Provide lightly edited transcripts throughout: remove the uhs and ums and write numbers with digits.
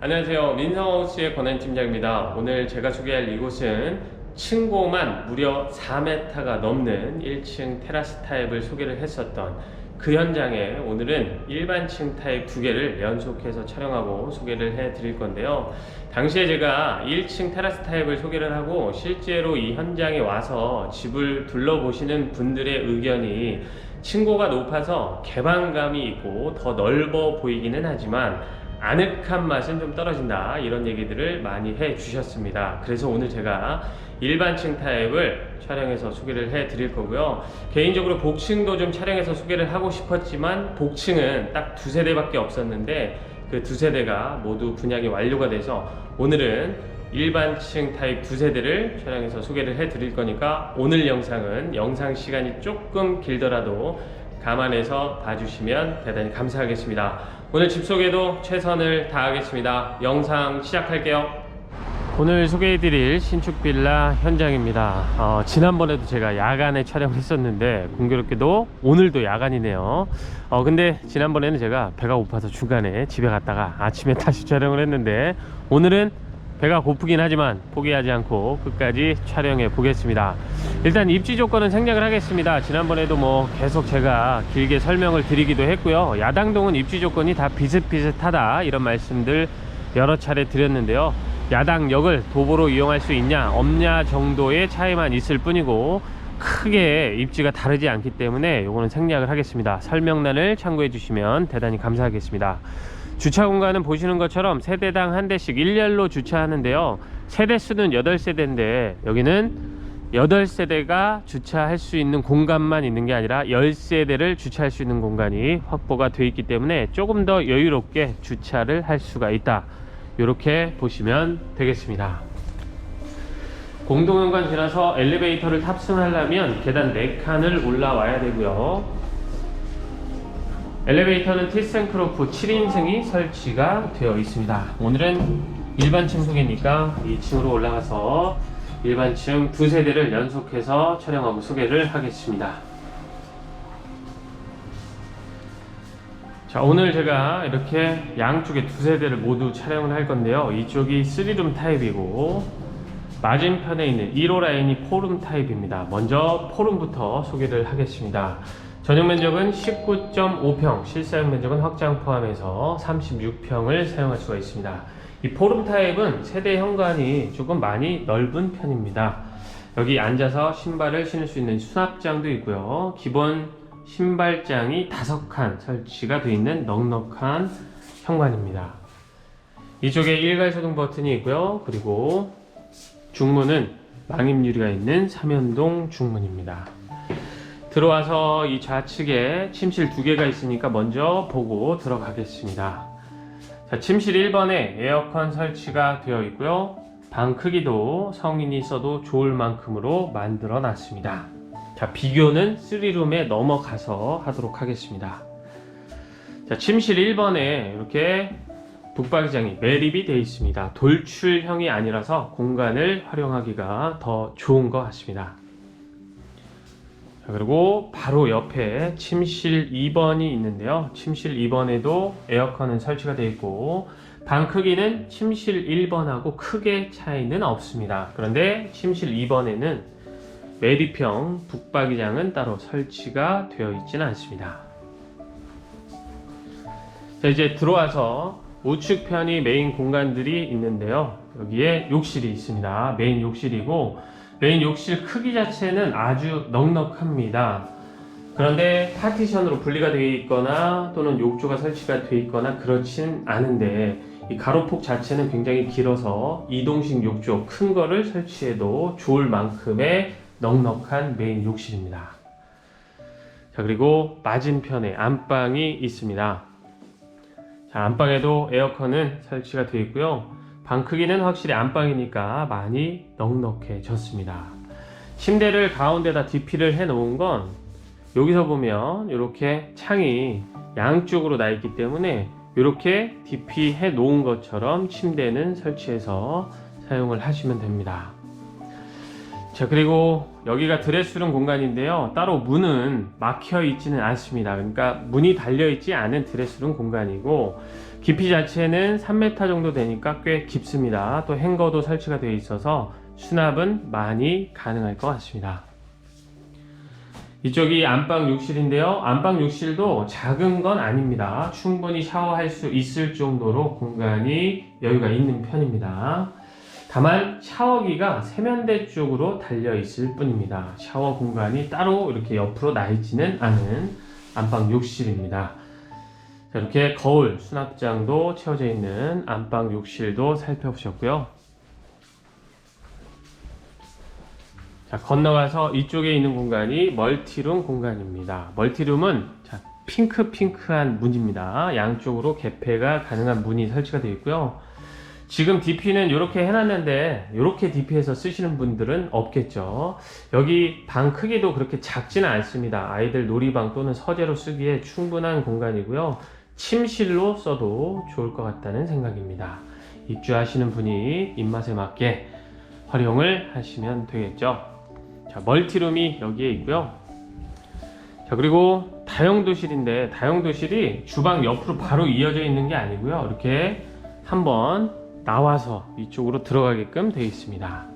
안녕하세요. 민성하우스의 권한팀장입니다. 오늘 제가 소개할 이곳은 층고만 무려 4m가 넘는 1층 테라스 타입을 소개를 했었던 그 현장에 오늘은 일반층 타입 2개를 연속해서 촬영하고 소개를 해 드릴 건데요. 당시에 제가 1층 테라스 타입을 소개를 하고 실제로 이 현장에 와서 집을 둘러보시는 분들의 의견이 층고가 높아서 개방감이 있고 더 넓어 보이기는 하지만 아늑한 맛은 좀 떨어진다, 이런 얘기들을 많이 해 주셨습니다. 그래서 오늘 제가 일반층 타입을 촬영해서 소개를 해 드릴 거고요. 개인적으로 복층도 좀 촬영해서 소개를 하고 싶었지만 복층은 딱 2세대밖에 없었는데 그 2세대가 모두 분양이 완료가 돼서 오늘은 일반층 타입 2세대를 촬영해서 소개를 해 드릴 거니까 오늘 영상은 영상 시간이 조금 길더라도 감안해서 봐주시면 대단히 감사하겠습니다. 오늘 집 소개도 최선을 다하겠습니다. 영상 시작할게요. 오늘 소개해드릴 신축 빌라 현장입니다. 지난번에도 제가 야간에 촬영을 했었는데 공교롭게도 오늘도 야간이네요. 근데 지난번에는 제가 배가 고파서 중간에 집에 갔다가 아침에 다시 촬영을 했는데 오늘은 배가 고프긴 하지만 포기하지 않고 끝까지 촬영해 보겠습니다. 일단 입지 조건은 생략을 하겠습니다. 지난번에도 계속 제가 길게 설명을 드리기도 했고요. 야당동은 입지 조건이 다 비슷비슷하다, 이런 말씀들 여러 차례 드렸는데요. 야당역을 도보로 이용할 수 있냐 없냐 정도의 차이만 있을 뿐이고 크게 입지가 다르지 않기 때문에 이거는 생략을 하겠습니다. 설명란을 참고해 주시면 대단히 감사하겠습니다. 주차 공간은 보시는 것처럼 세대당 한 대씩 일렬로 주차하는데요. 세대수는 8세대인데 여기는 8세대가 주차할 수 있는 공간만 있는 게 아니라 10세대를 주차할 수 있는 공간이 확보가 되어 있기 때문에 조금 더 여유롭게 주차를 할 수가 있다, 이렇게 보시면 되겠습니다. 공동현관 지나서 엘리베이터를 탑승하려면 계단 4칸을 올라와야 되고요. 엘리베이터는 티센크로프 7인승이 설치가 되어 있습니다. 오늘은 일반층 소개니까 2층으로 올라가서 일반층 2세대를 연속해서 촬영하고 소개를 하겠습니다. 자, 오늘 제가 이렇게 양쪽에 2세대를 모두 촬영을 할 건데요. 이쪽이 3룸 타입이고 맞은편에 있는 1호 라인이 4룸 타입입니다. 먼저 4룸부터 소개를 하겠습니다. 전용 면적은 19.5평, 실사용 면적은 확장 포함해서 36평을 사용할 수가 있습니다. 이 4룸 타입은 세대 현관이 조금 많이 넓은 편입니다. 여기 앉아서 신발을 신을 수 있는 수납장도 있고요. 기본 신발장이 5칸 설치가 되어 있는 넉넉한 현관입니다. 이쪽에 일괄소등 버튼이 있고요. 그리고 중문은 망임유리가 있는 3연동 중문입니다. 들어와서 이 좌측에 침실 2개가 있으니까 먼저 보고 들어가겠습니다. 자, 침실 1번에 에어컨 설치가 되어 있고요. 방 크기도 성인이 써도 좋을 만큼으로 만들어 놨습니다. 자, 비교는 3룸에 넘어가서 하도록 하겠습니다. 자, 침실 1번에 이렇게 북박이장이 매립이 되어 있습니다. 돌출형이 아니라서 공간을 활용하기가 더 좋은 것 같습니다. 자, 그리고 바로 옆에 침실 2번이 있는데요. 침실 2번에도 에어컨은 설치가 되어 있고 방 크기는 침실 1번하고 크게 차이는 없습니다. 그런데 침실 2번에는 매립형 북박이장은 따로 설치가 되어 있지는 않습니다. 자, 이제 들어와서 우측편이 메인 공간들이 있는데요. 여기에 욕실이 있습니다. 메인 욕실이고 메인 욕실 크기 자체는 아주 넉넉합니다. 그런데 파티션으로 분리가 되어 있거나 또는 욕조가 설치가 되어 있거나 그렇진 않은데 이 가로폭 자체는 굉장히 길어서 이동식 욕조 큰 거를 설치해도 좋을 만큼의 넉넉한 메인 욕실입니다. 자, 그리고 맞은편에 안방이 있습니다. 자, 안방에도 에어컨은 설치가 되어 있고요. 방 크기는 확실히 안방이니까 많이 넉넉해졌습니다. 침대를 가운데다 DP를 해 놓은 건 여기서 보면 이렇게 창이 양쪽으로 나 있기 때문에 이렇게 DP 해 놓은 것처럼 침대는 설치해서 사용을 하시면 됩니다. 자, 그리고 여기가 드레스룸 공간인데요. 따로 문은 막혀 있지는 않습니다. 그러니까 문이 달려 있지 않은 드레스룸 공간이고 깊이 자체는 3m 정도 되니까 꽤 깊습니다. 또 행거도 설치가 되어 있어서 수납은 많이 가능할 것 같습니다. 이쪽이 안방 욕실인데요. 안방 욕실도 작은 건 아닙니다. 충분히 샤워할 수 있을 정도로 공간이 여유가 있는 편입니다. 다만 샤워기가 세면대 쪽으로 달려 있을 뿐입니다. 샤워 공간이 따로 이렇게 옆으로 나 있지는 않은 안방 욕실입니다. 자, 이렇게 거울 수납장도 채워져 있는 안방 욕실도 살펴보셨고요. 자, 건너가서 이쪽에 있는 공간이 멀티룸 공간입니다. 멀티룸은 자, 핑크한 문입니다. 양쪽으로 개폐가 가능한 문이 설치가 되어 있고요. 지금 DP는 이렇게 해놨는데 이렇게 DP해서 쓰시는 분들은 없겠죠. 여기 방 크기도 그렇게 작지는 않습니다. 아이들 놀이방 또는 서재로 쓰기에 충분한 공간이고요. 침실로 써도 좋을 것 같다는 생각입니다. 입주하시는 분이 입맛에 맞게 활용을 하시면 되겠죠. 자, 멀티룸이 여기에 있고요. 자, 그리고 다용도실인데 다용도실이 주방 옆으로 바로 이어져 있는 게 아니고요. 이렇게 한번 나와서 이쪽으로 들어가게끔 되어 있습니다.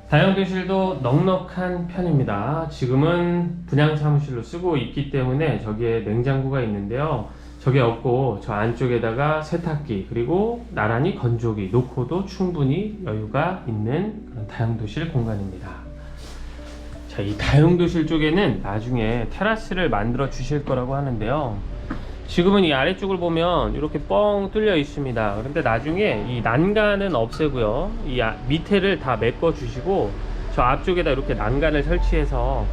다용도실도 넉넉한 편입니다. 지금은 분양사무실로 쓰고 있기 때문에 저기에 냉장고가 있는데요. 저게 없고 저 안쪽에다가 세탁기 그리고 나란히 건조기 놓고도 충분히 여유가 있는 그런 다용도실 공간입니다. 자, 이 다용도실 쪽에는 나중에 테라스를 만들어 주실 거라고 하는데요. 지금은 이 아래쪽을 보면 이렇게 뻥 뚫려 있습니다. 그런데 나중에 이 난간은 없애고요. 이 밑에를 다 메꿔 주시고 저 앞쪽에다 이렇게 난간을 설치해서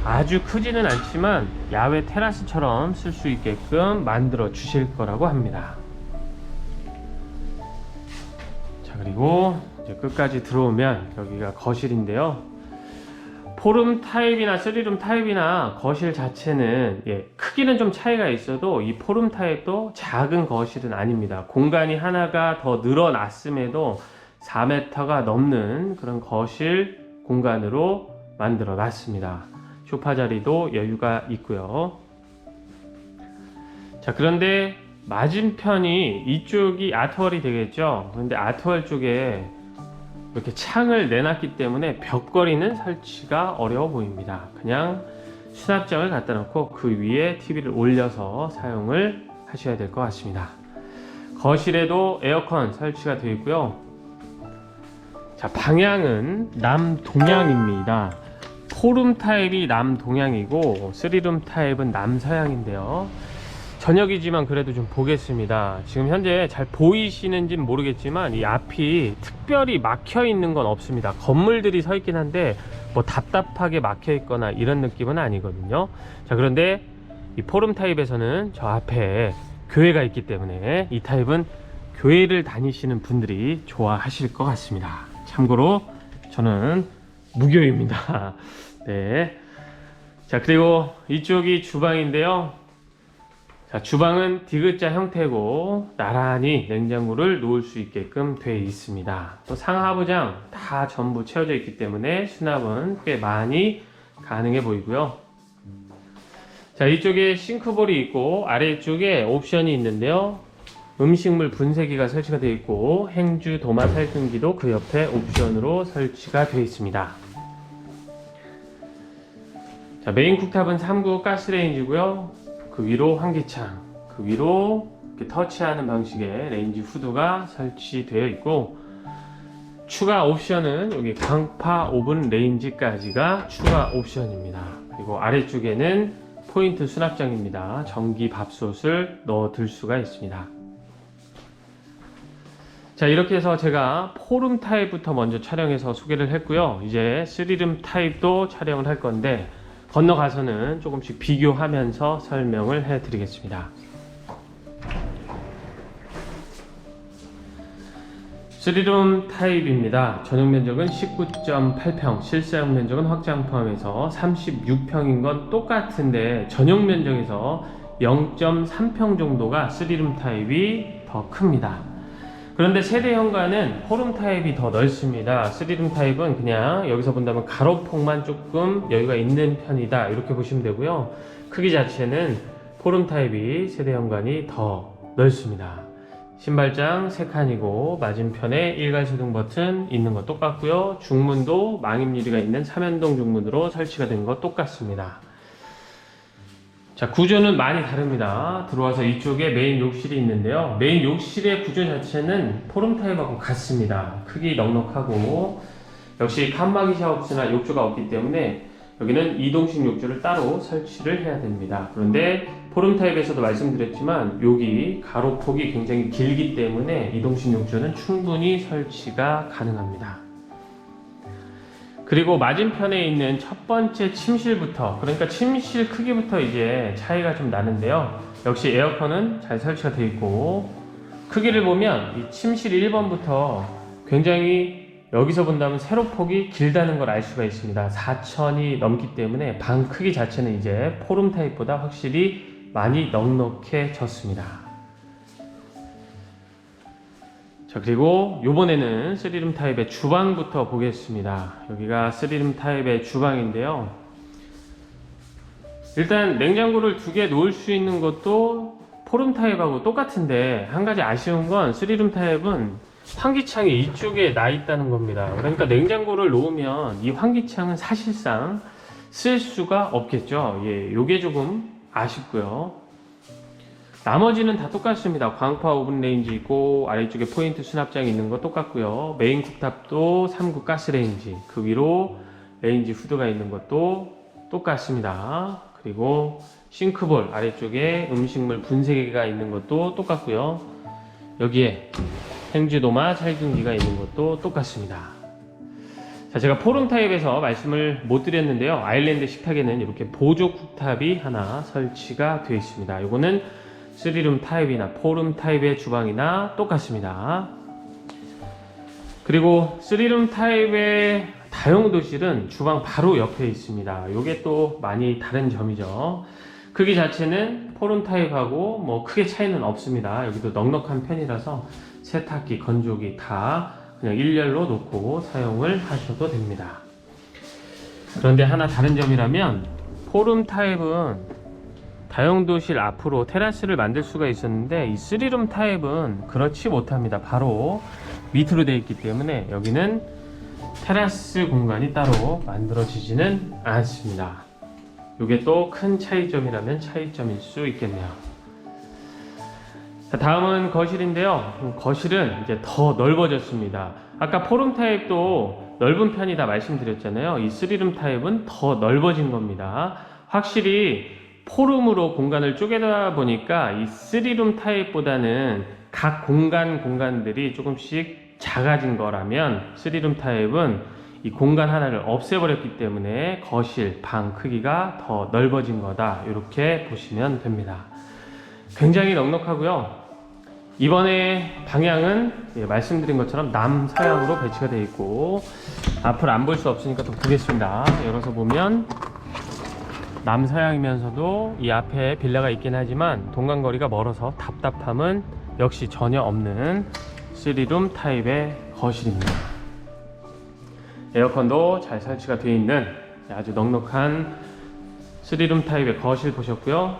아주 크지는 않지만 야외 테라스처럼 쓸 수 있게끔 만들어 주실 거라고 합니다. 자, 그리고 이제 끝까지 들어오면 여기가 거실인데요. 4룸 타입이나 3룸 타입이나 거실 자체는 크기는 좀 차이가 있어도 이 4룸 타입도 작은 거실은 아닙니다. 공간이 하나가 더 늘어났음에도 4m가 넘는 그런 거실 공간으로 만들어 놨습니다. 소파 자리도 여유가 있고요. 자, 그런데 맞은편이 이쪽이 아트월이 되겠죠. 그런데 아트월 쪽에 이렇게 창을 내놨기 때문에 벽걸이는 설치가 어려워 보입니다. 그냥 수납장을 갖다 놓고 그 위에 TV를 올려서 사용을 하셔야 될 것 같습니다. 거실에도 에어컨 설치가 되어 있고요. 자, 방향은 남동향입니다. 4룸 타입이 남동향이고 3룸 타입은 남서향인데요. 저녁이지만 그래도 좀 보겠습니다. 지금 현재 잘 보이시는지는 모르겠지만 이 앞이 특별히 막혀 있는 건 없습니다. 건물들이 서 있긴 한데 뭐 답답하게 막혀 있거나 이런 느낌은 아니거든요. 자, 그런데 이 4룸 타입에서는 저 앞에 교회가 있기 때문에 이 타입은 교회를 다니시는 분들이 좋아하실 것 같습니다. 참고로 저는 무교입니다. 네. 자, 그리고 이쪽이 주방인데요. 자, 주방은 디귿자 형태고 나란히 냉장고를 놓을 수 있게끔 되어 있습니다. 또 상하부장 다 전부 채워져 있기 때문에 수납은 꽤 많이 가능해 보이고요. 자, 이쪽에 싱크볼이 있고 아래쪽에 옵션이 있는데요. 음식물 분쇄기가 설치가 되어 있고 행주 도마 살균기도 그 옆에 옵션으로 설치가 되어 있습니다. 자, 메인 쿡탑은 3구 가스레인지고요. 그 위로 환기창, 그 위로 이렇게 터치하는 방식의 레인지 후드가 설치되어 있고 추가 옵션은 여기 광파 오븐 레인지까지가 추가 옵션입니다. 그리고 아래쪽에는 포인트 수납장입니다. 전기 밥솥을 넣어둘 수가 있습니다. 자, 이렇게 해서 제가 4룸 타입부터 먼저 촬영해서 소개를 했고요. 이제 3룸 타입도 촬영을 할 건데 건너가서는 조금씩 비교하면서 설명을 해 드리겠습니다. 3룸 타입입니다. 전용 면적은 19.8평, 실사용 면적은 확장 포함해서 36평인 건 똑같은데 전용 면적에서 0.3평 정도가 3룸 타입이 더 큽니다. 그런데 세대 현관은 4룸 타입이 더 넓습니다. 3룸 타입은 그냥 여기서 본다면 가로폭만 조금 여유가 있는 편이다 이렇게 보시면 되고요. 크기 자체는 4룸 타입이 세대 현관이 더 넓습니다. 신발장 3칸이고 맞은편에 일괄소등 버튼 있는 거 똑같고요. 중문도 망임 유리가 있는 3연동 중문으로 설치가 된 거 똑같습니다. 자, 구조는 많이 다릅니다. 들어와서 이쪽에 메인 욕실이 있는데요. 메인 욕실의 구조 자체는 포름 타입하고 같습니다. 크기 넉넉하고 역시 칸막이 샤워부스나 욕조가 없기 때문에 여기는 이동식 욕조를 따로 설치를 해야 됩니다. 그런데 포름 타입에서도 말씀드렸지만 여기 가로폭이 굉장히 길기 때문에 이동식 욕조는 충분히 설치가 가능합니다. 그리고 맞은편에 있는 첫 번째 침실부터, 그러니까 침실 크기부터 이제 차이가 좀 나는데요. 역시 에어컨은 잘 설치가 되어 있고, 크기를 보면 이 침실 1번부터 굉장히 여기서 본다면 세로폭이 길다는 걸 알 수가 있습니다. 4천이 넘기 때문에 방 크기 자체는 이제 포름 타입보다 확실히 많이 넉넉해졌습니다. 자, 그리고 요번에는 3룸 타입의 주방부터 보겠습니다. 여기가 3룸 타입의 주방인데요. 일단 냉장고를 2개 놓을 수 있는 것도 포름 타입하고 똑같은데 한 가지 아쉬운 건 3룸 타입은 환기창이 이쪽에 나 있다는 겁니다. 그러니까 냉장고를 놓으면 이 환기창은 사실상 쓸 수가 없겠죠. 예, 요게 조금 아쉽고요. 나머지는 다 똑같습니다. 광파 오븐 레인지 있고 아래쪽에 포인트 수납장이 있는 거 똑같고요. 메인 쿡탑도 3구 가스레인지, 그 위로 레인지 후드가 있는 것도 똑같습니다. 그리고 싱크볼 아래쪽에 음식물 분쇄기가 있는 것도 똑같고요. 여기에 행주도마 살균기가 있는 것도 똑같습니다. 자, 제가 포름 타입에서 말씀을 못 드렸는데요. 아일랜드 식탁에는 이렇게 보조 쿡탑이 하나 설치가 되어 있습니다. 이거는 3룸 타입이나 포름 타입의 주방이나 똑같습니다. 그리고 3룸 타입의 다용도실은 주방 바로 옆에 있습니다. 이게 또 많이 다른 점이죠. 크기 자체는 포름 타입하고 뭐 크게 차이는 없습니다. 여기도 넉넉한 편이라서 세탁기, 건조기 다 그냥 일렬로 놓고 사용을 하셔도 됩니다. 그런데 하나 다른 점이라면 포름 타입은 다용도실 앞으로 테라스를 만들 수가 있었는데 이 3룸 타입은 그렇지 못합니다. 바로 밑으로 되어 있기 때문에 여기는 테라스 공간이 따로 만들어지지는 않습니다. 이게 또 큰 차이점이라면 차이점일 수 있겠네요. 자, 다음은 거실인데요. 거실은 이제 더 넓어졌습니다. 아까 포름 타입도 넓은 편이다 말씀드렸잖아요. 이 3룸 타입은 더 넓어진 겁니다. 확실히 포름으로 공간을 쪼개다 보니까 이 3룸 타입보다는 각 공간들이 조금씩 작아진 거라면 3룸 타입은 이 공간 하나를 없애버렸기 때문에 거실, 방 크기가 더 넓어진 거다, 이렇게 보시면 됩니다. 굉장히 넉넉하고요. 이번에 방향은 말씀드린 것처럼 남서향으로 배치가 되어 있고, 앞을 안 볼 수 없으니까 또 보겠습니다. 열어서 보면 남서향이면서도 이 앞에 빌라가 있긴 하지만 동간거리가 멀어서 답답함은 역시 전혀 없는 3룸 타입의 거실입니다. 에어컨도 잘 설치가 되어 있는 아주 넉넉한 3룸 타입의 거실 보셨고요.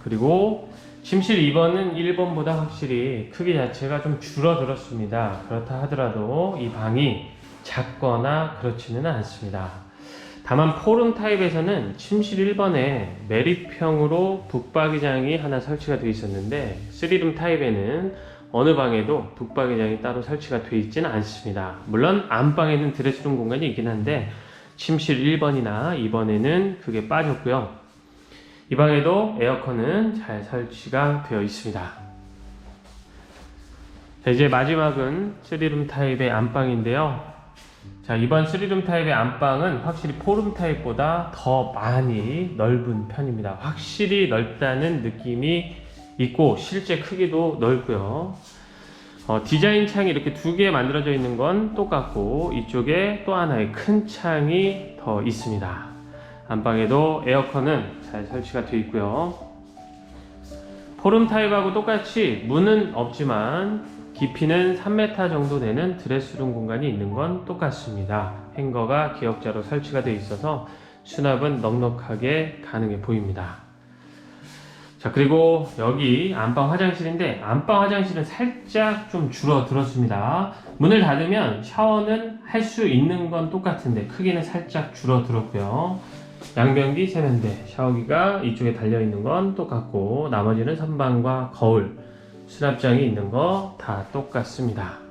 그리고 침실 2번은 1번보다 확실히 크기 자체가 좀 줄어들었습니다. 그렇다 하더라도 이 방이 작거나 그렇지는 않습니다. 다만 포름 타입에서는 침실 1번에 매립형으로 북박이장이 하나 설치가 되어 있었는데 3룸 타입에는 어느 방에도 북박이장이 따로 설치가 되어 있지는 않습니다. 물론 안방에는 드레스룸 공간이 있긴 한데 침실 1번이나 2번에는 그게 빠졌고요. 이 방에도 에어컨은 잘 설치가 되어 있습니다. 자, 이제 마지막은 3룸 타입의 안방인데요. 자, 이번 3룸 타입의 안방은 확실히 포름 타입보다 더 많이 넓은 편입니다. 확실히 넓다는 느낌이 있고 실제 크기도 넓고요. 디자인 창이 이렇게 2개 만들어져 있는 건 똑같고 이쪽에 또 하나의 큰 창이 더 있습니다. 안방에도 에어컨은 잘 설치가 되어 있고요. 포름 타입하고 똑같이 문은 없지만 깊이는 3m 정도 되는 드레스룸 공간이 있는 건 똑같습니다. 행거가 기역자로 설치가 되어 있어서 수납은 넉넉하게 가능해 보입니다. 자, 그리고 여기 안방 화장실인데 안방 화장실은 살짝 좀 줄어들었습니다. 문을 닫으면 샤워는 할 수 있는 건 똑같은데 크기는 살짝 줄어들었고요. 양변기, 세면대, 샤워기가 이쪽에 달려있는 건 똑같고 나머지는 선반과 거울, 수납장이 있는 거 다 똑같습니다.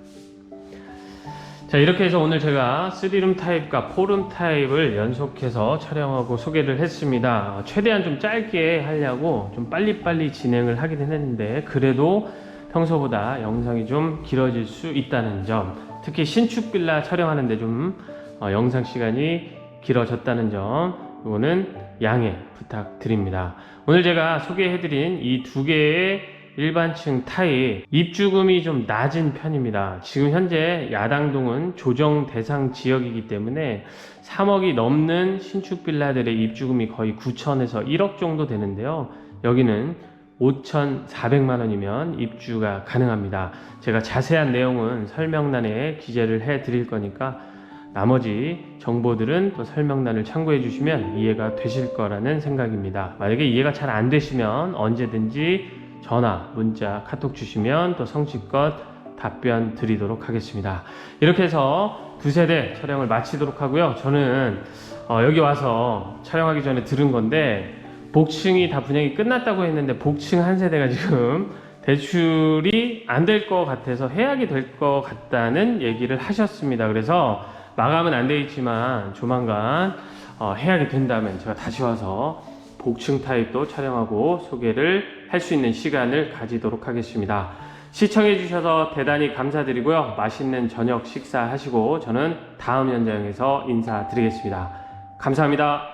자, 이렇게 해서 오늘 제가 3룸 타입과 4룸 타입을 연속해서 촬영하고 소개를 했습니다. 최대한 좀 짧게 하려고 좀 빨리빨리 진행을 하긴 했는데 그래도 평소보다 영상이 좀 길어질 수 있다는 점, 특히 신축 빌라 촬영하는데 좀 영상 시간이 길어졌다는 점, 이거는 양해 부탁드립니다. 오늘 제가 소개해드린 이 두 개의 일반층 타입 입주금이 좀 낮은 편입니다. 지금 현재 야당동은 조정 대상 지역이기 때문에 3억이 넘는 신축 빌라들의 입주금이 거의 9천에서 1억 정도 되는데요. 여기는 5,400만 원이면 입주가 가능합니다. 제가 자세한 내용은 설명란에 기재를 해 드릴 거니까 나머지 정보들은 또 설명란을 참고해 주시면 이해가 되실 거라는 생각입니다. 만약에 이해가 잘 안 되시면 언제든지 전화, 문자, 카톡 주시면 또 성실껏 답변 드리도록 하겠습니다. 이렇게 해서 두 세대 촬영을 마치도록 하고요. 저는 여기 와서 촬영하기 전에 들은 건데 복층이 다 분양이 끝났다고 했는데 복층 한 세대가 지금 대출이 안 될 것 같아서 해약이 될 것 같다는 얘기를 하셨습니다. 그래서 마감은 안 돼 있지만 조만간 해약이 된다면 제가 다시 와서 복층 타입도 촬영하고 소개를 할 수 있는 시간을 가지도록 하겠습니다. 시청해 주셔서 대단히 감사드리고요. 맛있는 저녁 식사하시고 저는 다음 현장에서 인사드리겠습니다. 감사합니다.